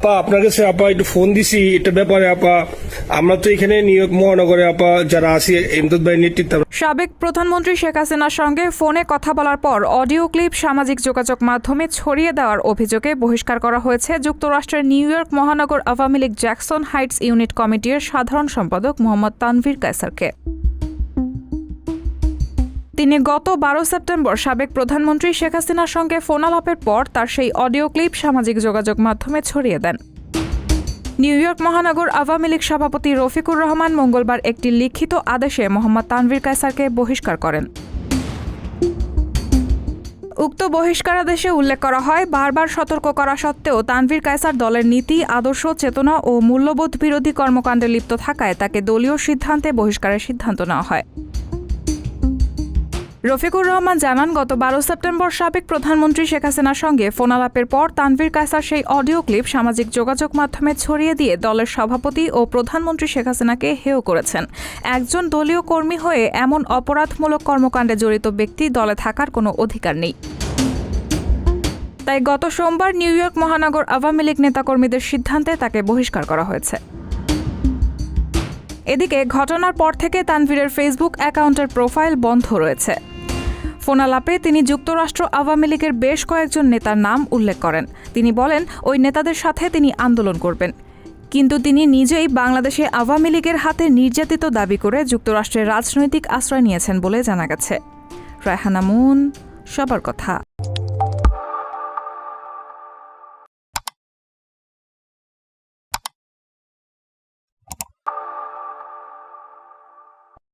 আপা আপনার কাছে আপা একটু ফোন দিছি এটা ব্যাপারে আপা। আমরা তো এখানে নিউ ইয়র্ক মহানগরে আপা যারা আছি এমদাদ ভাই নেতৃত্বে। সাবেক প্রধানমন্ত্রী শেখ হাসিনার সঙ্গে ফোনে কথা বলার পর অডিও ক্লিপ সামাজিক যোগাযোগ মাধ্যমে ছড়িয়ে দেওয়ার অভিযোগে বহিষ্কার করা হয়েছে যুক্তরাষ্ট্রের নিউ ইয়র্ক মহানগর Awami League Jackson Heights unit কমিটির সাধারণ সম্পাদক মোহাম্মদ তানভীর কায়সারকে। তিনি গত 12 সেপ্টেম্বর সাবেক প্রধানমন্ত্রী শেখ হাসিনার সঙ্গে ফোনালাপের পর তার সেই অডিও ক্লিপ সামাজিক যোগাযোগ মাধ্যমে ছড়িয়ে দেন। নিউ ইয়র্ক মহানগর আওয়ামী লীগ সভাপতি রফিকুর রহমান মঙ্গলবার একটি লিখিত আদেশে মোহাম্মদ তানভীর কায়সারকে বহিষ্কার করেন। উক্ত বহিষ্কারাদেশে উল্লেখ করা হয়, বারবার সতর্ক করা সত্ত্বেও তানভীর কায়সার দলের নীতি, আদর্শ, চেতনা ও মূল্যবোধ বিরোধী কর্মকাণ্ডে লিপ্ত থাকায় তাকে দলীয় সিদ্ধান্তে বহিষ্কারের সিদ্ধান্ত নেওয়া হয়। রফিকুর রহমান জানান, গত 12 সেপ্টেম্বর সাবেক প্রধানমন্ত্রী শেখ হাসিনার সঙ্গে ফোনালাপের পর তানভীর কায়সার সেই অডিও ক্লিপ সামাজিক যোগাযোগ মাধ্যমে ছড়িয়ে দিয়ে দলের সভাপতি ও প্রধানমন্ত্রী শেখ হাসিনাকে হেয় করেছেন। একজন দলীয় কর্মী হয়ে এমন অপরাধমূলক কর্মকাণ্ডে জড়িত ব্যক্তি দলে থাকার কোনো অধিকার নেই। তাই গত সোমবার নিউ ইয়র্ক মহানগর আওয়ামী লীগ নেতাকর্মীদের সিদ্ধান্তে তাকে বহিষ্কার করা হয়েছে। এদিকে ঘটনার পর থেকে তানভীরের ফেসবুক অ্যাকাউন্টের প্রোফাইল বন্ধ রয়েছে। ফোনালাপে তিনি যুক্তরাষ্ট্র আওয়ামী লীগের বেশ কয়েকজন নেতার নাম উল্লেখ করেন। তিনি বলেন, ওই নেতাদের সাথে তিনি আন্দোলন করবেন, কিন্তু তিনি নিজেই বাংলাদেশে আওয়ামী লীগের হাতে নির্যাতিত দাবি করে যুক্তরাষ্ট্রের রাজনৈতিক আশ্রয় নিয়েছেন বলে জানা গেছে। রায়হানা মুন, সবার কথা।